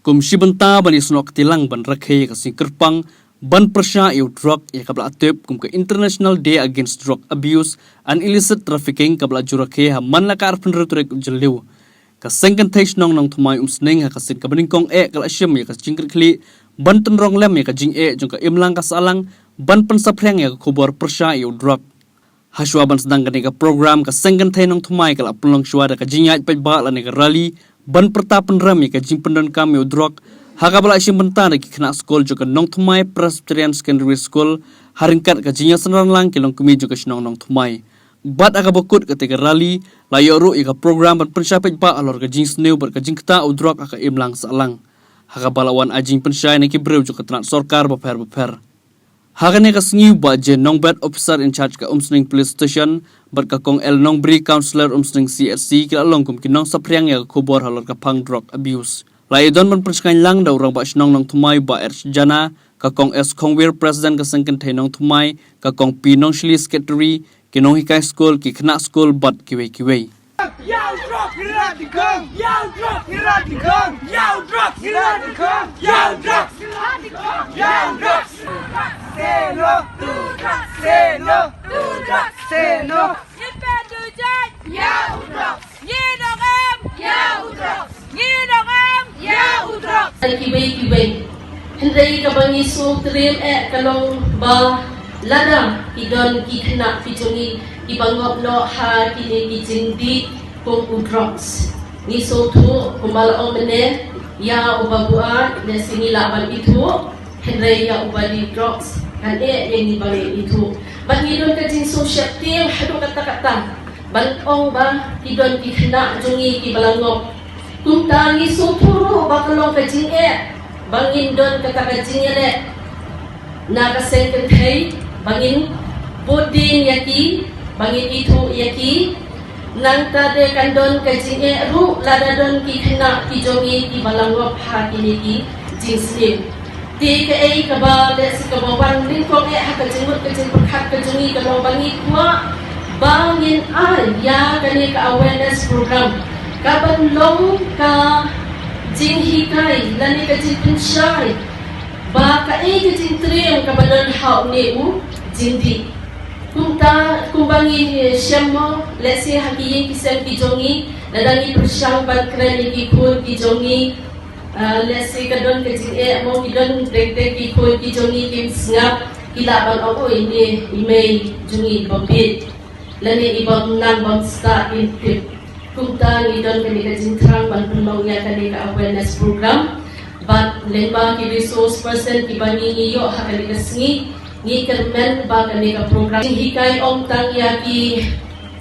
kum shibanta bani snok tilang ban rakhe ka singkerpang ban persya eu drug ya kabla atep kum ke International Day Against Drug Abuse and Illicit Trafficking kabla jurakhe ha man la kar penre turek jeliu ka sengkan thais nong nong thumai sneng ha ka sin ka baning kong kala syam ya ka jingker kli ban ten rong lem ya ka jing jong ka imlang ka salang ban pen sapreng ya ka khobor persya eu drug haswa ban sedang ka program ka sengkan thai nong thumai kala pulong shwa da ka jingyat pe ba la ne ka rally ban pertapan ram ya ka jing pendan kam eu drug hakabala isim benta ki kena skol juga nong thumai Presbyterian Secondary School haringkat ka jinya senaran lang kilong kumi juga sinong nong thumai bat aga bokut ketika rally layoru ika program ban pensyapet ba alor ka jing sneu ber ka jing kta udrok aka imlang salang hakabala wan ajing pensyai ne ki breu juga tran sorkar beper hakane ka sngiu ba je nong bat officer in charge ka umsning police station ber ka kong el nong bri counselor umsning CSC kila longkum kinong sapriang ya khobor halor ka pang drug abuse laidon ban perskan lang da urang ba snong nong thumai ba jana ka kong es kongwir president ka sengken thai nong thumai ka kong pinong shili secretary kinong hikai school ki khna school bat kiwe Yow drop hirat dikong yow drop hirat dikong yow drop hirat dikong yow drop hirat dikong yow drop say no to drug say no to drug say no Ipedujan yow drop yidong yow drop yidong yow drop kiwe hendai ka bangi so trim kalong ba lada idon ki khna pijongi ibangop no ha kini kijindi kong udrox ni so tu kumbala ong mene ya ubabua ne sini laban itu hendai ya ubali drugs kan yang ni bali itu ban idon ka jing so syaptil hadu kata ban ong ba idon ki khna jongi ki balangop kumta ni so tu bakalong ka jing bangin don kata ka jing na ka second thai bangin bodin yaki bangin itu yaki nang tade kandon ka jinge ru lada don ki khna ki jongi ki balangop ha kini ki jingslim ti ka ei ka ba le si ka ba wan ning ko ha ka jingmut ka jing pakhat ka jongi ka lo bangi kwa bangin ya kani ka awareness program ka ban long ka jing hikai lani ka jing pinshai ba ka ei ka jing trem ka banon hau ne u jindi kumbangi syammo lesi hakiyin kisem kijongi nadangi persyang ban kren ki khul kijongi lesi kadon ke jing mo kidon brek ki khul kijongi kim sngap kilaban obo ini email jungi bombit lani ibam nang bam sta in tip kumta ni don ke ka jing trang ban pulong ya ka awareness program but lemba ki resource person ki bani ni yo hakali kasngi ni kermen ba kani ka program hikai om tang ya ki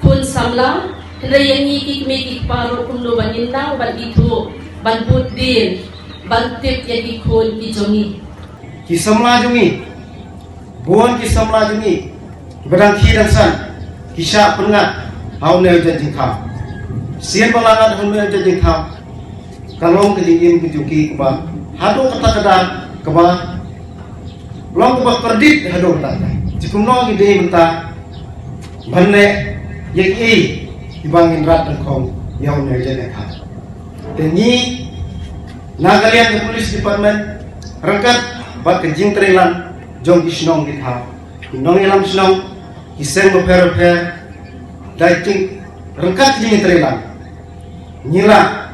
kun samla rayang ni ki ki paro kundo banin nang ban itu ban budin ban tip ya ki kun ki jongi ki samla jongi buan ki samla jongi berang ki dan san ki sha pengat hau ne jeng kham sien balangat hau ne jeng kham kalong ke jing ki juki ba hadu kata kadang ke ba long ba kredit hado ta jikum no gi de menta banne yeki ibangin rat dan kong yaw ne jene kha te ni nagalian ke police department rangkat ba ke jing trelan jong gi snong gi tha nong elam snong ki seng bo per dai ting rangkat jing trelan nyila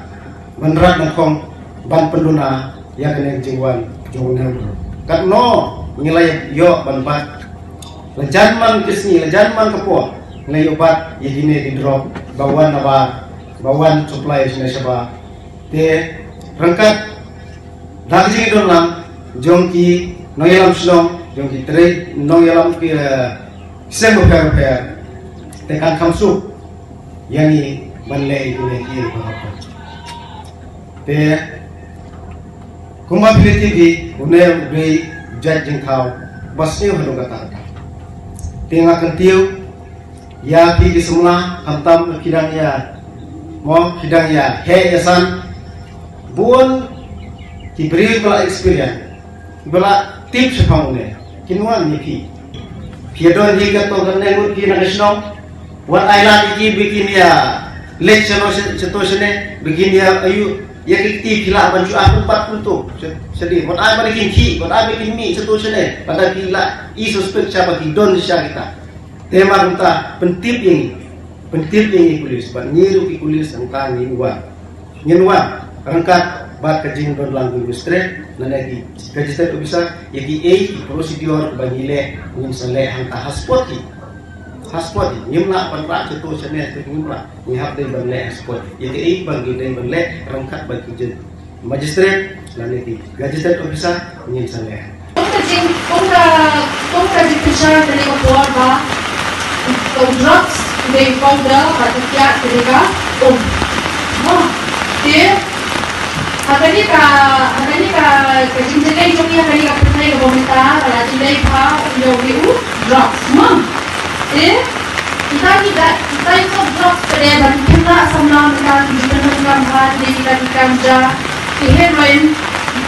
menrat dan kong ban penduna ya kene jingwan jong ne kat no ngilai yo banbat lejan man kisni lejan man kepo ngai obat yehine di drop bawan bawan supply sine saba te rangkat dagji don lam jongki noyelam slong jongki tre noyelam ki sem per te kan kamsu yani banle ini ki te kuma pilih di une dei judging kau basnya hanu kata tengah kentiu ya pi di semula hantam kidang ya mo kidang ya he yasan buon ki beri bala experience bala tips pamune kinuan ni pi don hi ka to ganne mut ki na kisno what I like ki bikin ya lecture situation bikin ya ayu ya kiti pila baju aku 40 sedih buat ai bagi ki buat ai bagi mi satu sene pada pila I suspek siapa ki don siya kita tema kita pentip ini kulis buat nyiru ki kulis angka nyenwa rangkat bat kajing don langgu industri nanti register bisa yaki A prosedur bangile ngin sale angka haspoti nyimla panra ceto sene tu nyimla ni hab dei bangle haspot yaki A bagi dei bangle rangkat bagi jen magistrate nanti register bisa ngin sale Kung dipisar dari keluar ba drugs dari powder atau tiap mereka dia Agani ka kajinjai joki agani ka pernai ka bomita kala jilai pa yogi drugs kita itu drugs pada dan kita sama kita dikenal kan kita dikamja heroin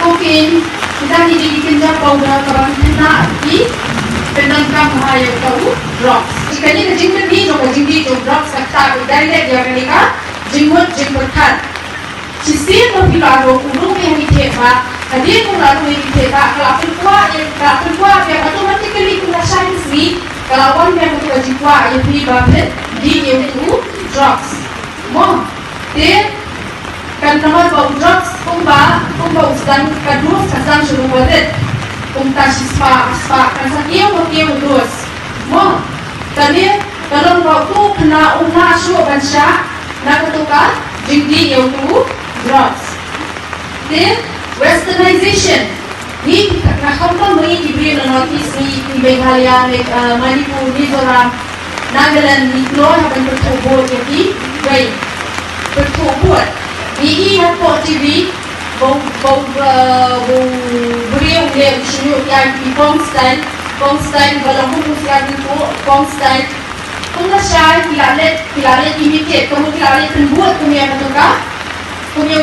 kokain kita dikenal powder kalau kita di penangkap bahaya tahu drugs jika ni kajinjai drugs kata dari dia mereka jinggut kan sistem pembicaraan umum yang ditebak, hadir melalui ditebak kalau perkuat yang automatically kita science kalau orang yang berjiwa yang dibabit di itu drugs, dia kan nama bau drugs kumba sedang kadus sedang suruh balik, spa kan sakit terus, tadi kalau bau tu kena suruh bansha nak ketukar jadi itu drugs. Then westernization. Ni nakautan mo diberi na notice ni Meghalaya, Manipur, Mizoram, Nagaland, ni Lord haban bertubur jadi baik bertubur. Ni po TV beriau sini yang di Bongstein balang hukum yang itu Bongstein. Kung siya kilalet imitate, kung kilalet buat kung yang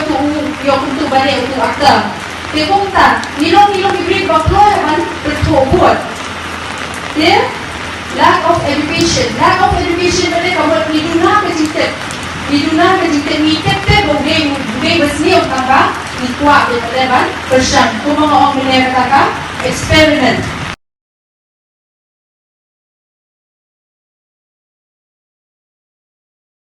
betul yung tu balik untuk akta. Tepung ta, nilong ibrit baklo man bertobot. Dia lack of education mereka kamu liduna kejiktet ni tete bugai besni orang tangga ni kuat daripada ban persian. Tu mga orang menekatakan eksperimen.